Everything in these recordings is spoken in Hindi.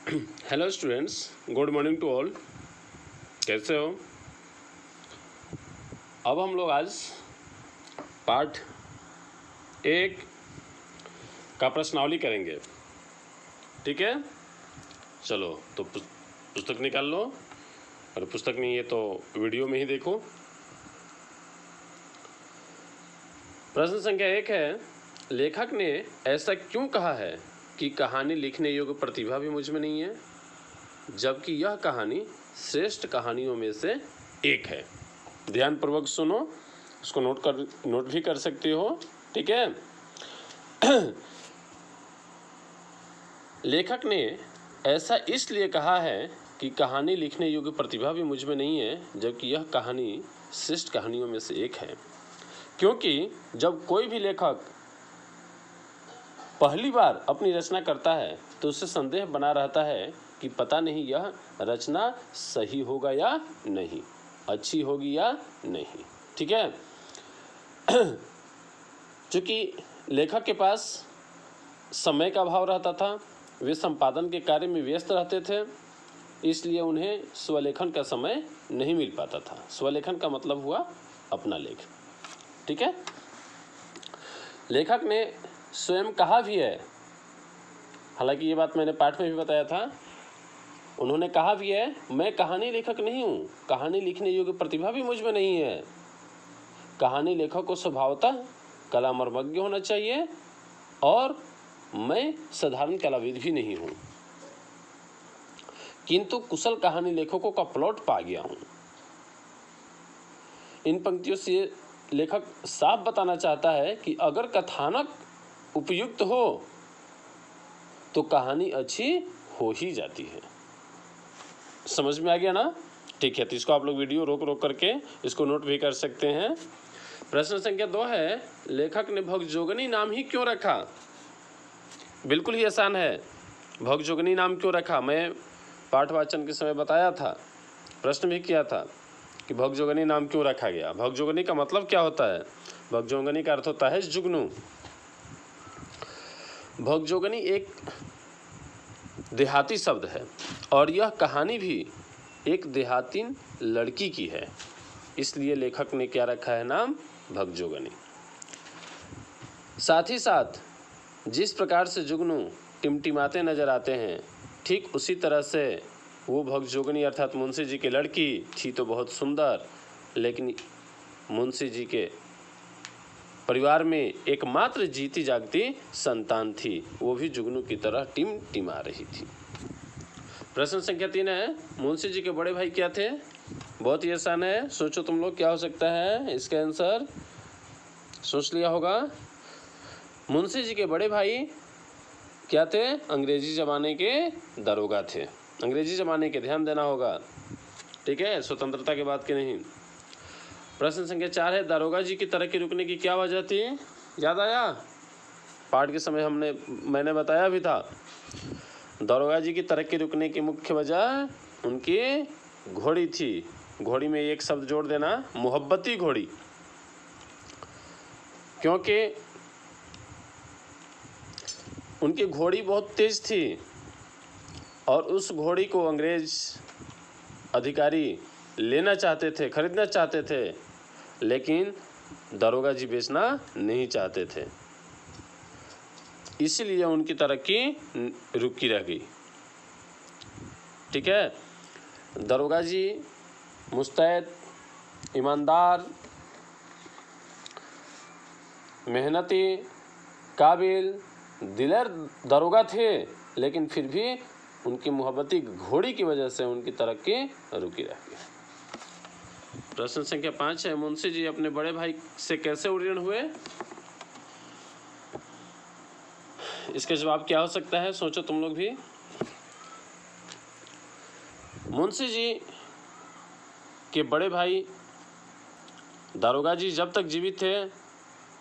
Hello students, good morning to all. कैसे हो? अब हम लोग आज पार्ट 1 का प्रश्नावली करेंगे। ठीक है, चलो तो पुस्तक निकाल लो, और पुस्तक नहीं है तो वीडियो में ही देखो। प्रश्न संख्या 1 है, लेखक ने ऐसा क्यों कहा है कि कहानी लिखने योग्य प्रतिभा भी मुझ में नहीं है, जबकि यह कहानी श्रेष्ठ कहानियों में से एक है। ध्यानपूर्वक सुनो, उसको नोट भी कर सकते हो। ठीक है। लेखक ने ऐसा इसलिए कहा है कि कहानी लिखने योग्य प्रतिभा भी मुझ में नहीं है, जबकि यह कहानी श्रेष्ठ कहानियों में से एक है। क्योंकि जब कोई भी लेखक पहली बार अपनी रचना करता है तो उसे संदेह बना रहता है कि पता नहीं यह रचना सही होगा या नहीं, अच्छी होगी या नहीं। ठीक है। चूँकि लेखक के पास समय का अभाव रहता था, वे संपादन के कार्य में व्यस्त रहते थे, इसलिए उन्हें स्वलेखन का समय नहीं मिल पाता था। स्वलेखन का मतलब हुआ अपना लेख। ठीक है। लेखक ने स्वयं कहा भी है, हालांकि ये बात मैंने पाठ में भी बताया था, उन्होंने कहा भी है, मैं कहानी लेखक नहीं हूँ, कहानी लिखने योग्य प्रतिभा भी मुझ में नहीं है। कहानी लेखक को स्वभावतः कला मर्मज्ञ होना चाहिए, और मैं साधारण कलाविद भी नहीं हूँ, किंतु कुशल कहानी लेखकों का प्लॉट पा गया हूँ। इन पंक्तियों से लेखक साफ बताना चाहता है कि अगर कथानक उपयुक्त हो तो कहानी अच्छी हो ही जाती है। समझ में आ गया ना? ठीक है, तो इसको आप लोग वीडियो रोक करके इसको नोट भी कर सकते हैं। प्रश्न संख्या 2 है, लेखक ने भगजोगनी नाम ही क्यों रखा? बिल्कुल ही आसान है। भगजोगनी नाम क्यों रखा? मैं पाठवाचन के समय बताया था, प्रश्न भी किया था कि भगजोगनी नाम क्यों रखा गया। भगजोगनी का मतलब क्या होता है? भगजोगनी का अर्थ होता है जुगनू। भगजोगनी एक देहाती शब्द है, और यह कहानी भी एक देहातीन लड़की की है, इसलिए लेखक ने क्या रखा है नाम? भगजोगनी। साथ ही साथ जिस प्रकार से जुगनू टिमटिमाते नजर आते हैं, ठीक उसी तरह से वो भगजोगनी अर्थात मुंशी जी की लड़की थी तो बहुत सुंदर, लेकिन मुंशी जी के परिवार में एकमात्र जीती जागती संतान थी, वो भी जुगनू की तरह टिमटिमा रही थी। प्रश्न संख्या 3 है, मुंशी जी के बड़े भाई क्या थे? बहुत ही आसान है, सोचो तुम लोग क्या हो सकता है इसका आंसर। सोच लिया होगा। मुंशी जी के बड़े भाई क्या थे? अंग्रेजी जमाने के दरोगा थे। अंग्रेजी जमाने के, ध्यान देना होगा। ठीक है, स्वतंत्रता के बाद के नहीं। प्रश्न संख्या 4 है, दारोगा जी की तरक्की रुकने की क्या वजह थी? याद आया? पाठ के समय मैंने बताया भी था। दारोगा जी की तरक्की रुकने की मुख्य वजह उनकी घोड़ी थी। घोड़ी में एक शब्द जोड़ देना, मोहब्बती घोड़ी। क्योंकि उनकी घोड़ी बहुत तेज थी, और उस घोड़ी को अंग्रेज अधिकारी लेना चाहते थे, खरीदना चाहते थे, लेकिन दारोगा जी बेचना नहीं चाहते थे, इसीलिए उनकी तरक्की रुकी रह गई। ठीक है। दारोगा जी मुस्तैद, ईमानदार, मेहनती, काबिल, दिलेर दारोगा थे, लेकिन फिर भी उनकी मोहब्बती घोड़ी की वजह से उनकी तरक्की रुकी रह गई। प्रश्न संख्या 5 है, मुंशी जी अपने बड़े भाई से कैसे ऋण हुए? इसका जवाब क्या हो सकता है? सोचो तुम लोग भी। मुंशी जी के बड़े भाई दारोगा जी जब तक जीवित थे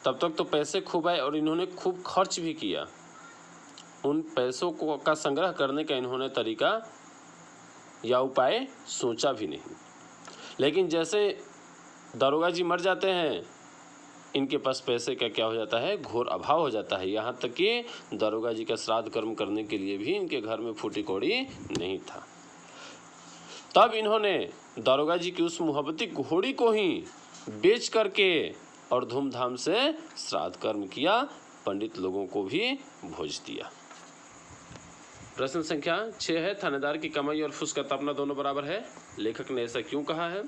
तब तक तो पैसे खूब आए, और इन्होंने खूब खर्च भी किया। उन पैसों को का संग्रह करने का इन्होंने तरीका या उपाय सोचा भी नहीं। लेकिन जैसे दारोगा जी मर जाते हैं इनके पास पैसे का क्या हो जाता है, घोर अभाव हो जाता है। यहाँ तक कि दारोगा जी का श्राद्ध कर्म करने के लिए भी इनके घर में फूटी कौड़ी नहीं था। तब इन्होंने दारोगा जी की उस मुहब्बती घोड़ी को ही बेच करके और धूमधाम से श्राद्ध कर्म किया, पंडित लोगों को भी भोज दिया। प्रश्न संख्या 6 है, थानेदार की कमाई और फूस का तापना दोनों बराबर है, लेखक ने ऐसा क्यों कहा है?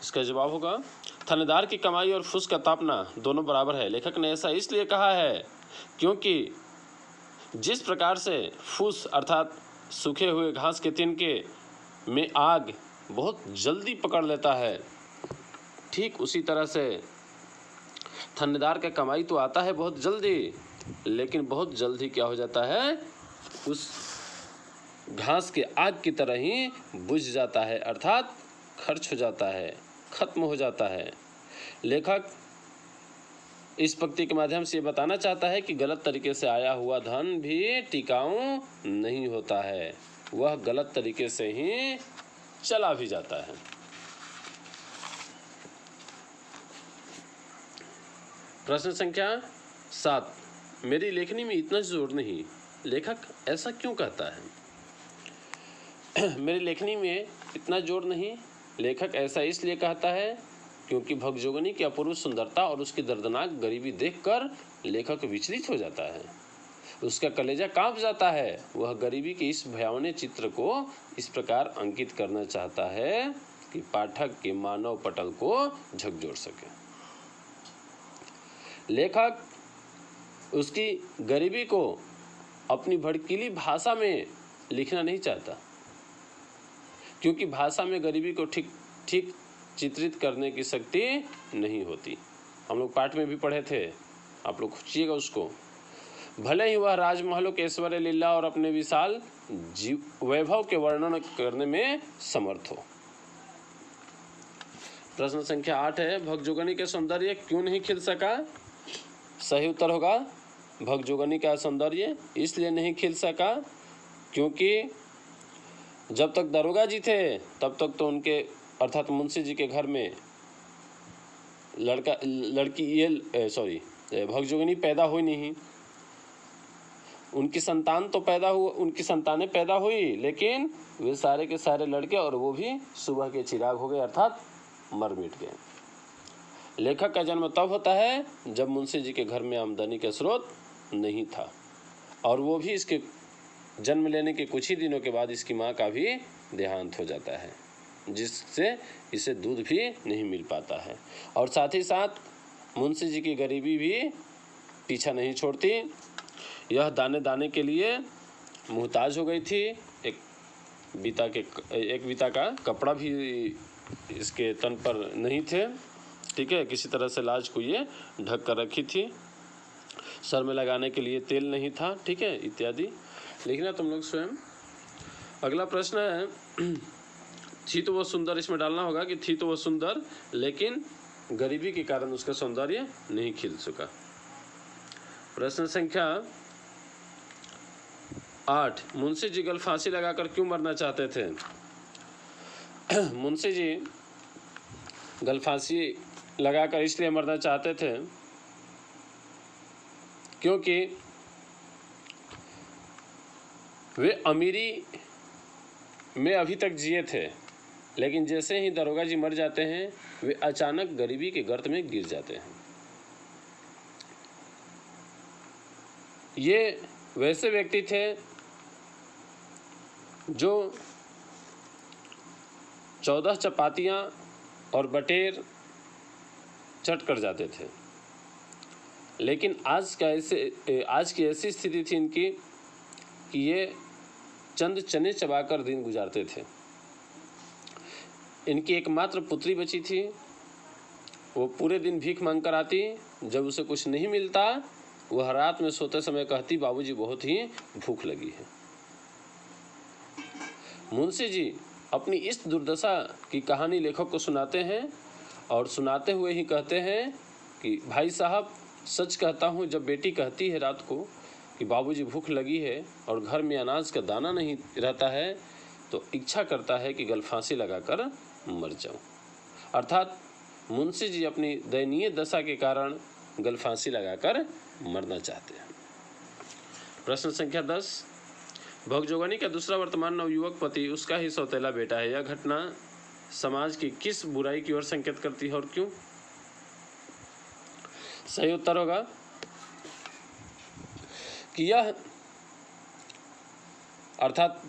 इसका जवाब होगा थानेदार की कमाई और फूस का तापना दोनों बराबर है, लेखक ने ऐसा इसलिए कहा है क्योंकि जिस प्रकार से फूस अर्थात सूखे हुए घास के तिनके में आग बहुत जल्दी पकड़ लेता है, ठीक उसी तरह से थानेदार का कमाई तो आता है बहुत जल्दी, लेकिन बहुत जल्दी क्या हो जाता है, उस घास के आग की तरह ही बुझ जाता है, अर्थात खर्च हो जाता है, खत्म हो जाता है। लेखक इस पंक्ति के माध्यम से ये बताना चाहता है कि गलत तरीके से आया हुआ धन भी टिकाऊ नहीं होता है, वह गलत तरीके से ही चला भी जाता है। प्रश्न संख्या 7, मेरी लेखनी में इतना जोर नहीं, लेखक ऐसा क्यों कहता है? मेरी लेखनी में इतना जोर नहीं, लेखक ऐसा इसलिए कहता है क्योंकि भगजोगनी की अपूर्व सुंदरता और उसकी दर्दनाक गरीबी देखकर लेखक विचलित हो जाता है, उसका कलेजा कांप जाता है। वह गरीबी के इस भयावह चित्र को इस प्रकार अंकित करना चाहता है कि पाठक के मानव पटल को झकझोर सके। लेखक उसकी गरीबी को अपनी भड़कीली भाषा में लिखना नहीं चाहता, क्योंकि भाषा में गरीबी को ठीक ठीक चित्रित करने की शक्ति नहीं होती। हम लोग पाठ में भी पढ़े थे, आप लोग खोजिएगा उसको। भले ही वह राजमहलों के ऐश्वर्य लीला और अपने विशाल वैभव के वर्णन करने में समर्थ हो। प्रश्न संख्या 8 है, भगजोगनी के सौंदर्य क्यों नहीं खिल सका? सही उत्तर होगा भगजोगनी का सौंदर्य इसलिए नहीं खिल सका क्योंकि जब तक दारोगा जी थे तब तक तो उनके अर्थात मुंशी जी के घर में भगजोगनी पैदा हुई नहीं। उनकी संतानें पैदा हुई, लेकिन वे सारे के सारे लड़के और वो भी सुबह के चिराग हो गए, अर्थात मर मिट गए। लेखक का जन्म तब होता है जब मुंशी जी के घर में आमदनी का स्रोत नहीं था, और वो भी इसके जन्म लेने के कुछ ही दिनों के बाद इसकी माँ का भी देहांत हो जाता है, जिससे इसे दूध भी नहीं मिल पाता है। और साथ ही साथ मुंशी जी की गरीबी भी पीछा नहीं छोड़ती। यह दाने दाने के लिए मुहताज हो गई थी। एक बीता का कपड़ा भी इसके तन पर नहीं थे, ठीक है, किसी तरह से लाज को ये ढक कर रखी थी। सर में लगाने के लिए तेल नहीं था, ठीक है, इत्यादि। लिखना तुम लोग स्वयं। अगला प्रश्न है, थी तो वो सुंदर, इसमें डालना होगा कि थी तो वो सुंदर लेकिन गरीबी के कारण उसका सौंदर्य नहीं खिल सका। प्रश्न संख्या 8, मुंशी जी गल फांसी लगाकर क्यों मरना चाहते थे? मुंशी जी गल फांसी लगाकर इसलिए मरना चाहते थे क्योंकि वे अमीरी में अभी तक जिए थे, लेकिन जैसे ही दारोगा जी मर जाते हैं वे अचानक गरीबी के गर्त में गिर जाते हैं। ये वैसे व्यक्ति थे जो 14 चपातियाँ और बटेर चट कर जाते थे, लेकिन आज की ऐसी स्थिति थी इनकी कि ये चंद चने चबाकर दिन गुजारते थे। इनकी एकमात्र पुत्री बची थी, वो पूरे दिन भीख मांग कर आती। जब उसे कुछ नहीं मिलता वह रात में सोते समय कहती, बाबूजी बहुत ही भूख लगी है। मुंशी जी अपनी इस दुर्दशा की कहानी लेखक को सुनाते हैं और सुनाते हुए ही कहते हैं कि भाई साहब, सच कहता हूँ, जब बेटी कहती है रात को कि बाबूजी भूख लगी है और घर में अनाज का दाना नहीं रहता है, तो इच्छा करता है कि गल फांसी लगाकर मर जाऊं। अर्थात मुंशी जी अपनी दयनीय दशा के कारण गल फांसी लगाकर मरना चाहते हैं। प्रश्न संख्या 10, भगजोगनी का दूसरा वर्तमान नवयुवक पति उसका ही सौतेला बेटा है। यह घटना समाज की किस बुराई की ओर संकेत करती है और क्यों? सही उत्तर होगा कि यह अर्थात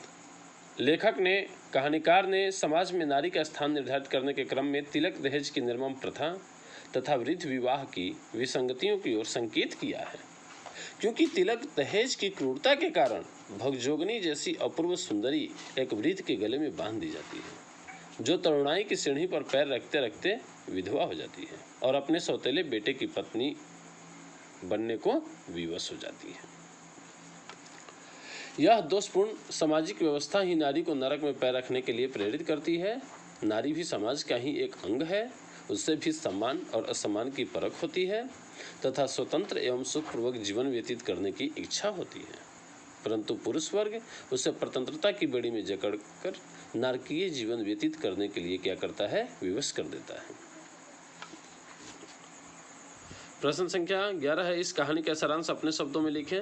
लेखक ने, कहानीकार ने समाज में नारी का स्थान निर्धारित करने के क्रम में तिलक दहेज की निर्मम प्रथा तथा वृद्ध विवाह की विसंगतियों की ओर संकेत किया है, क्योंकि तिलक दहेज की क्रूरता के कारण भगजोगनी जैसी अपूर्व सुंदरी एक वृद्ध के गले में बांध दी जाती है, जो तरुणाई की सीढ़ी पर पैर रखते रखते विधवा हो जाती है और अपने सौतेले बेटे की पत्नी बनने को विवश हो जाती है। यह दोषपूर्ण सामाजिक व्यवस्था ही नारी को नरक में पैर रखने के लिए प्रेरित करती है। नारी भी समाज का ही एक अंग है, उससे भी सम्मान और असम्मान की परख होती है तथा स्वतंत्र एवं सुखपूर्वक जीवन व्यतीत करने की इच्छा होती है, परंतु पुरुष वर्ग उसे स्वतंत्रता की बेड़ी में जकड़कर नारकीय जीवन व्यतीत करने के लिए क्या करता है? विवश कर देता है। प्रश्न संख्या 11 है, इस कहानी का सारांश अपने शब्दों में लिखें।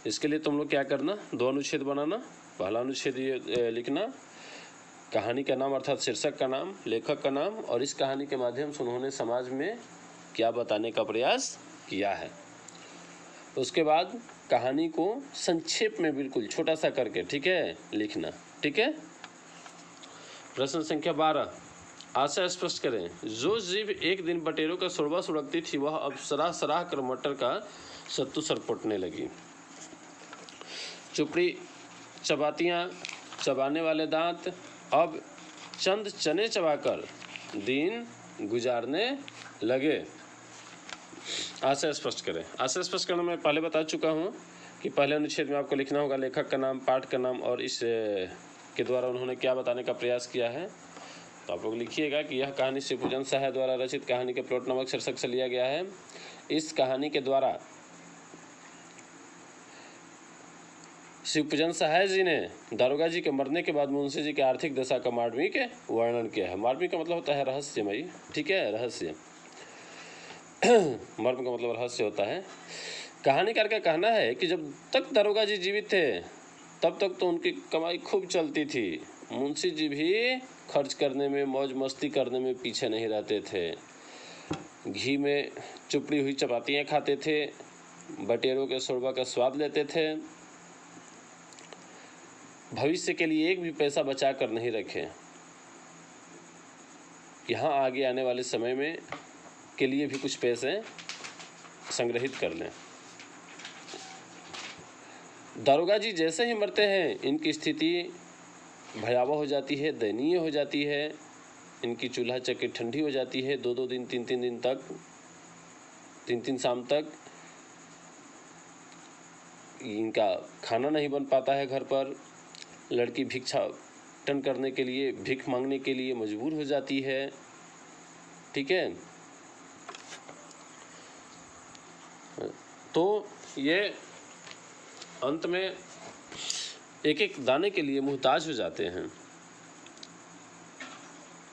इसके लिए तुम लोग क्या करना, 2 अनुच्छेद बनाना। पहला अनुच्छेद ये लिखना, कहानी का नाम अर्थात शीर्षक का नाम, लेखक का नाम और इस कहानी के माध्यम से उन्होंने समाज में क्या बताने का प्रयास किया है। उसके बाद कहानी को संक्षेप में बिल्कुल छोटा सा करके, ठीक है, लिखना, ठीक है। प्रश्न संख्या 12, आशय स्पष्ट करें। जो जीव एक दिन बटेरों का शोरबा सुड़कती थी वह अब सराह सराह कर मटर का सत्तू सरपोटने लगी। चुपड़ी चबातियाँ चबाने वाले दांत अब चंद चने चबाकर दिन गुजारने लगे। आशय स्पष्ट करें। आशय स्पष्ट करना मैं पहले बता चुका हूँ कि पहले अनुच्छेद में आपको लिखना होगा लेखक का नाम, पाठ का नाम और इस के द्वारा उन्होंने क्या बताने का प्रयास किया है। तो आप लोग लिखिएगा कि यह कहानी शिवपूजन सहाय द्वारा रचित कहानी के प्लॉट नामक शीर्षक से लिया गया है। इस कहानी के द्वारा शिवपूजन सहाय जी ने दारोगा जी के मरने के बाद मुंशी जी की आर्थिक दशा का मार्मिक वर्णन किया है। मार्मिक का मतलब होता है रहस्यमयी, ठीक है, रहस्य। मर्म का मतलब रहस्य होता है। कहानीकार का कहना है कि जब तक दारोगा जी जीवित थे तब तक तो उनकी कमाई खूब चलती थी। मुंशी जी भी खर्च करने में, मौज मस्ती करने में पीछे नहीं रहते थे। घी में चुपड़ी हुई चपातियाँ खाते थे, बटेरों के शोरबा का स्वाद लेते थे, भविष्य के लिए एक भी पैसा बचा कर नहीं रखे, यहाँ आगे आने वाले समय में के लिए भी कुछ पैसे संग्रहित कर लें। दारोगा जी जैसे ही मरते हैं इनकी स्थिति भयावह हो जाती है, दयनीय हो जाती है। इनकी चूल्हा चक्की ठंडी हो जाती है, 2-2 दिन 3-3 दिन तक, 3-3 शाम तक इनका खाना नहीं बन पाता है घर पर। लड़की भिक्षाटन करने के लिए, भीख मांगने के लिए मजबूर हो जाती है, ठीक है। तो ये अंत में एक एक दाने के लिए मुहताज हो जाते हैं।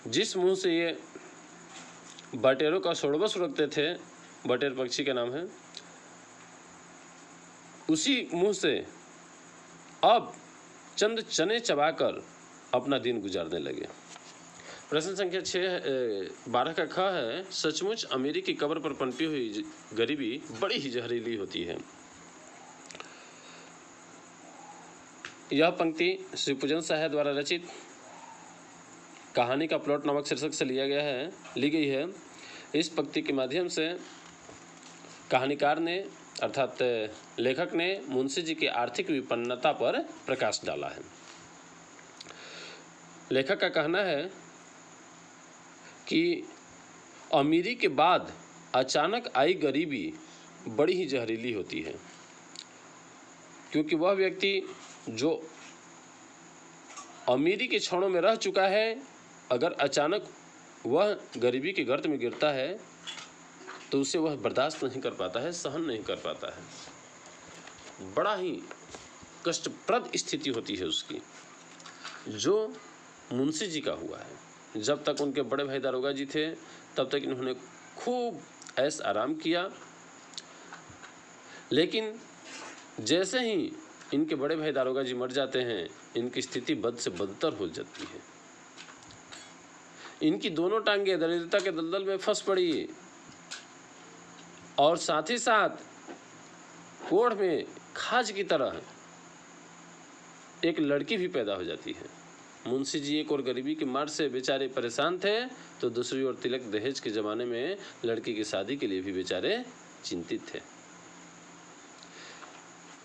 जिस मुंह से ये बटेरों का शोरबा सुड़कते थे, बटेर पक्षी का नाम है, उसी मुंह से अब चंद चने चबाकर अपना दिन गुजारने लगे। प्रश्न संख्या 12 का ख है, सचमुच अमीरी की कब्र पर पनपी हुई गरीबी बड़ी ही जहरीली होती है। यह पंक्ति शिवपूजन सहाय द्वारा रचित कहानी का प्लॉट नामक शीर्षक से ली गई है। इस पंक्ति के माध्यम से कहानीकार ने अर्थात लेखक ने मुंशी जी की आर्थिक विपन्नता पर प्रकाश डाला है। लेखक का कहना है कि अमीरी के बाद अचानक आई गरीबी बड़ी ही जहरीली होती है, क्योंकि वह व्यक्ति जो अमीरी के क्षणों में रह चुका है, अगर अचानक वह गरीबी के गर्त में गिरता है तो उसे वह बर्दाश्त नहीं कर पाता है, सहन नहीं कर पाता है। बड़ा ही कष्टप्रद स्थिति होती है उसकी, जो मुंशी जी का हुआ है। जब तक उनके बड़े भाई दारोगा जी थे तब तक इन्होंने खूब ऐश आराम किया। लेकिन जैसे ही इनके बड़े भाई दारोगा जी मर जाते हैं, इनकी स्थिति बद से बदतर हो जाती है। इनकी दोनों टांगें दरिद्रता के दलदल में फंस पड़ी और साथ ही साथ कोढ़ में खाज की तरह एक लड़की भी पैदा हो जाती है। मुंशी जी एक और गरीबी की मार से बेचारे परेशान थे, तो दूसरी ओर तिलक दहेज के ज़माने में लड़की की शादी के लिए भी बेचारे चिंतित थे।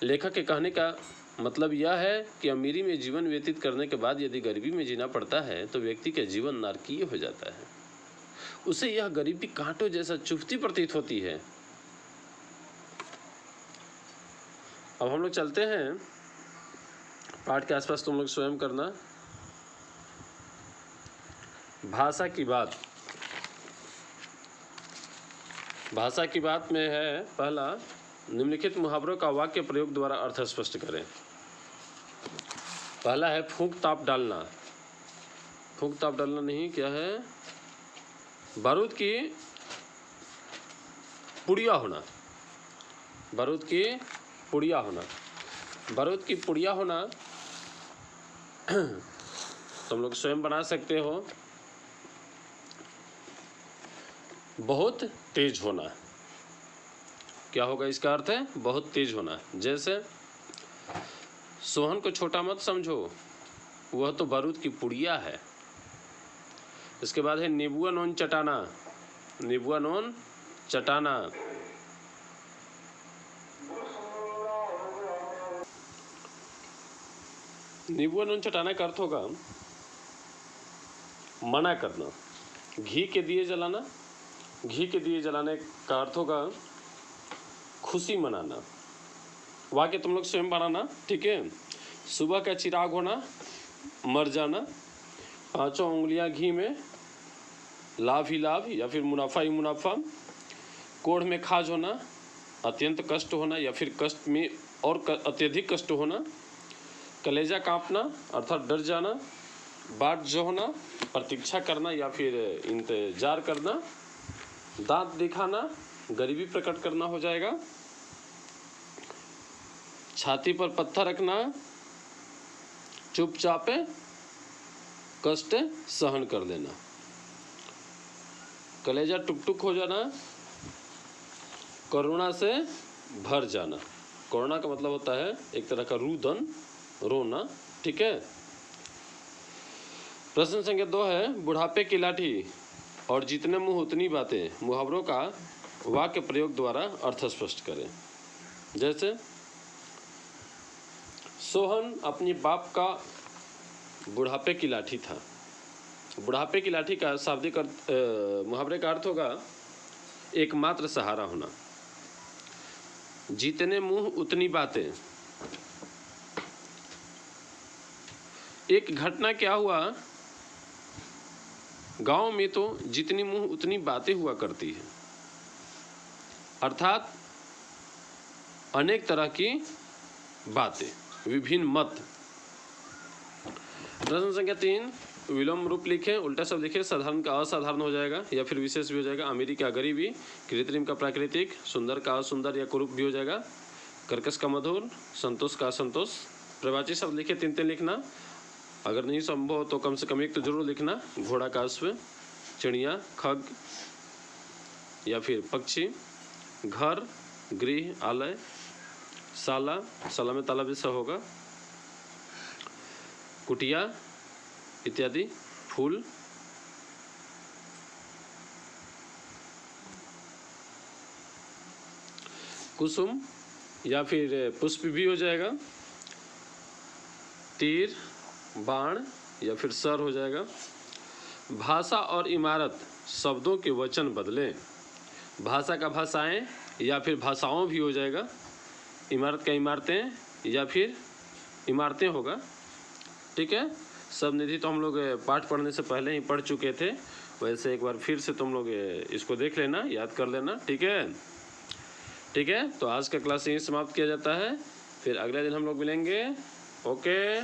लेखक के कहने का मतलब यह है कि अमीरी में जीवन व्यतीत करने के बाद यदि गरीबी में जीना पड़ता है तो व्यक्ति का जीवन नारकीय हो जाता है। उसे यह गरीबी कांटों जैसा चुभती प्रतीत होती है। अब हम लोग चलते हैं पाठ के आसपास, तुम लोग स्वयं करना। भाषा की बात। भाषा की बात में है पहला, निम्नलिखित मुहावरों का वाक्य प्रयोग द्वारा अर्थ स्पष्ट करें। पहला है फूंक ताप डालना। फूंक ताप डालना नहीं, क्या है? बारूद की पुड़िया होना। बारूद की पुड़िया होना। बारूद की पुड़िया होना तुम लोग स्वयं बना सकते हो। बहुत तेज होना, क्या होगा इसका अर्थ है? बहुत तेज होना। जैसे सोहन को छोटा मत समझो, वह तो बारूद की पुड़िया है। इसके बाद है नींबुआ नून चटाना। नींबुआ नून चटाना। नींबुआ नून चटाना का अर्थ होगा मना करना। घी के दिए जलाना। घी के दिए जलाने का अर्थ होगा खुशी मनाना। वाक्य तुम लोग स्वयं बनाना, ठीक है? सुबह का चिराग होना, मर जाना। पांचों उंगलियां घी में, लाभ ही लाभ या फिर मुनाफा ही मुनाफा। कोढ़ में खाज होना, अत्यंत कष्ट होना या फिर कष्ट में और अत्यधिक कष्ट होना। कलेजा कांपना अर्थात डर जाना। बाट जो होना, प्रतीक्षा करना या फिर इंतजार करना। दांत दिखाना, गरीबी प्रकट करना हो जाएगा। छाती पर पत्थर रखना, चुपचाप कष्ट सहन कर लेना। कलेजा टुकटुक हो जाना, करुणा से भर जाना। करुणा का मतलब होता है एक तरह का रुदन, रोना, ठीक है? प्रश्न संख्या 2 है बुढ़ापे की लाठी और जितने मुंह उतनी बातें। मुहावरों का वाक्य प्रयोग द्वारा अर्थ स्पष्ट करें। जैसे सोहन अपनी बाप का बुढ़ापे की लाठी था। बुढ़ापे की लाठी का शाब्दिक मुहावरे का अर्थ होगा एकमात्र सहारा होना। जितने मुंह उतनी बातें। एक घटना क्या हुआ, गांव में तो जितनी मुंह उतनी बातें हुआ करती है, अर्थात अनेक तरह की बातें, विभिन्न मत। प्रश्न संख्या 3 विलोम रूप लिखें, उल्टा शब्द लिखें। साधारण का असाधारण हो जाएगा या फिर विशेष भी हो जाएगा। अमीरी का गरीबी, कृत्रिम का प्राकृतिक, सुंदर का असुंदर या कुरूप भी हो जाएगा। कर्कश का मधुर, संतोष का असंतोष। प्रवाची शब्द लिखे 3 लिखना। अगर नहीं संभव हो तो कम से कम एक तो जरूर लिखना। घोड़ा का अश्व, चिड़िया, खग या फिर पक्षी। घर, गृह, आलय, साला, साला में ताला जैसा होगा। कुटिया इत्यादि। फूल, कुसुम या फिर पुष्प भी हो जाएगा। तीर, बाण या फिर सर हो जाएगा। भाषा और इमारत शब्दों के वचन बदलें। भाषा का भाषाएं या फिर भाषाओं भी हो जाएगा। इमारत का इमारतें या फिर इमारतें होगा, ठीक है? सब निधि तो हम लोग पाठ पढ़ने से पहले ही पढ़ चुके थे, वैसे एक बार फिर से तुम लोग इसको देख लेना, याद कर लेना, ठीक है? ठीक है, तो आज का क्लास यहीं समाप्त किया जाता है। फिर अगले दिन हम लोग मिलेंगे। ओके।